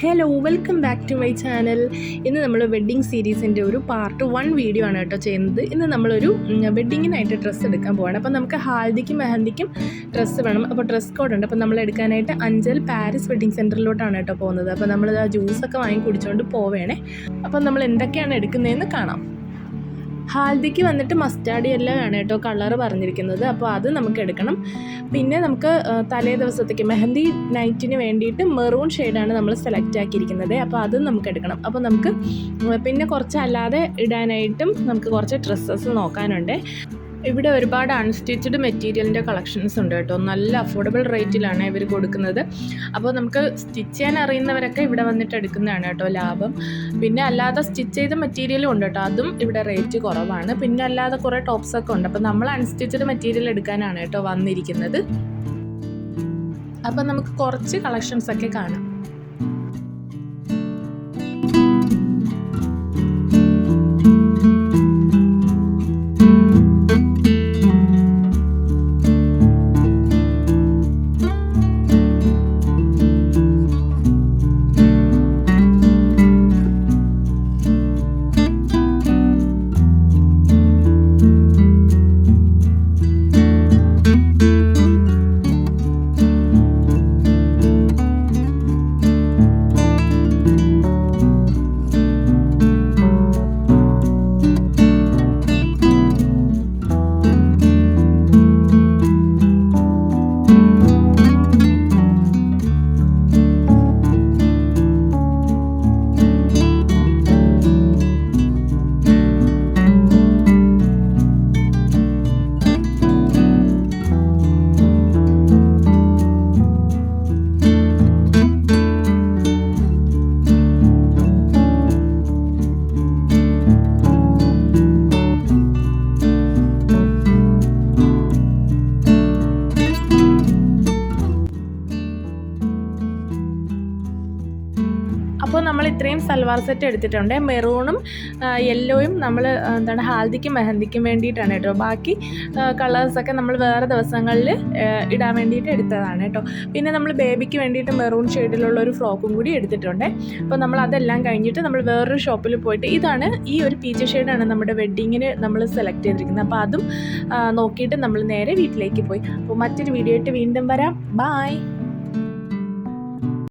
Hello, welcome back to my channel. ഇന്ന് നമ്മൾ wedding സീരീസിൻ്റെ ഒരു പാർട്ട് 1 വീഡിയോ ആണ് കേട്ടോ ചെയ്യുന്നത്. ഇന്ന് നമ്മളൊരു വെഡ്ഡിങ്ങിനായിട്ട് ഡ്രസ്സ് എടുക്കാൻ പോവാണ്. അപ്പോൾ നമുക്ക് ഹാൽദിക്കും മെഹന്തിക്കും ഡ്രസ്സ് വേണം. അപ്പോൾ ഡ്രസ് കോഡ് ഉണ്ട്. അപ്പോൾ നമ്മൾ എടുക്കാനായിട്ട് അഞ്ചൽ പാരീസ് വെഡ്ഡിങ് സെൻറ്ററിലോട്ടാണ് കേട്ടോ പോകുന്നത്. അപ്പോൾ നമ്മൾ ആ ജ്യൂസൊക്കെ വാങ്ങി കുടിച്ചുകൊണ്ട് പോവേണേ. അപ്പോൾ നമ്മൾ എന്തൊക്കെയാണ് എടുക്കുന്നതെന്ന് കാണാം. ഹാൽദിക്ക് വന്നിട്ട് മസ്റ്റാർഡ് യെല്ലോ ആണ് കേട്ടോ കളർ പറഞ്ഞിരിക്കുന്നത്. അപ്പോൾ അത് നമുക്ക് എടുക്കണം. പിന്നെ നമുക്ക് തലേ ദിവസത്തേക്ക് മെഹന്തി നൈറ്റിന് വേണ്ടിയിട്ട് മെറൂൺ ഷെയ്ഡാണ് നമ്മൾ സെലക്ട് ആക്കിയിരിക്കുന്നത്. അപ്പോൾ അതും നമുക്ക് എടുക്കണം. അപ്പോൾ നമുക്ക് പിന്നെ കുറച്ച് അല്ലാതെ ഇടാനായിട്ടും നമുക്ക് കുറച്ച് ഡ്രസ്സസ് നോക്കാനുണ്ട്. ഇവിടെ ഒരുപാട് അൺസ്റ്റിച്ചഡ് മെറ്റീരിയലിൻ്റെ കളക്ഷൻസ് ഉണ്ട് കേട്ടോ. നല്ല അഫോർഡബിൾ റേറ്റിലാണ് ഇവർ കൊടുക്കുന്നത്. അപ്പോൾ നമുക്ക് സ്റ്റിച്ച് ചെയ്യാൻ അറിയുന്നവരൊക്കെ ഇവിടെ വന്നിട്ട് എടുക്കുന്നതാണ് കേട്ടോ ലാഭം. പിന്നെ അല്ലാതെ സ്റ്റിച്ച് ചെയ്ത മെറ്റീരിയലും ഉണ്ട് കേട്ടോ, അതും ഇവിടെ റേറ്റ് കുറവാണ്. പിന്നെ അല്ലാതെ കുറേ ടോപ്സൊക്കെ ഉണ്ട്. അപ്പോൾ നമ്മൾ അൺസ്റ്റിച്ചഡ് മെറ്റീരിയൽ എടുക്കാനാണ് കേട്ടോ വന്നിരിക്കുന്നത്. അപ്പോൾ നമുക്ക് കുറച്ച് കളക്ഷൻസൊക്കെ കാണാം. അപ്പോൾ നമ്മൾ ഇത്രയും സൽവാർ സെറ്റ് എടുത്തിട്ടുണ്ട്. മെറൂണും യെല്ലോയും നമ്മൾ ഹാൽദിക്കും മെഹന്തിക്കും വേണ്ടിയിട്ടാണ് കേട്ടോ. ബാക്കി കളേഴ്സൊക്കെ നമ്മൾ വേറെ ദിവസങ്ങളിൽ ഇടാൻ വേണ്ടിയിട്ട് എടുത്തതാണ് കേട്ടോ. പിന്നെ നമ്മൾ ബേബിക്ക് വേണ്ടിയിട്ട് മെറൂൺ ഷെയ്ഡിലുള്ള ഒരു ഫ്രോക്കും കൂടി എടുത്തിട്ടുണ്ട്. അപ്പോൾ നമ്മൾ അതെല്ലാം കഴിഞ്ഞിട്ട് നമ്മൾ വേറൊരു ഷോപ്പിൽ പോയിട്ട് ഇതാണ് ഈ ഒരു പീച്ച് ഷെയ്ഡാണ് നമ്മുടെ വെഡ്ഡിങ്ങിന് നമ്മൾ സെലക്ട് ചെയ്തിരിക്കുന്നത്. അപ്പോൾ അതും നോക്കിയിട്ട് നമ്മൾ നേരെ വീട്ടിലേക്ക് പോയി. അപ്പോൾ മറ്റൊരു വീഡിയോ ആയിട്ട് വീണ്ടും വരാം. ബായ്.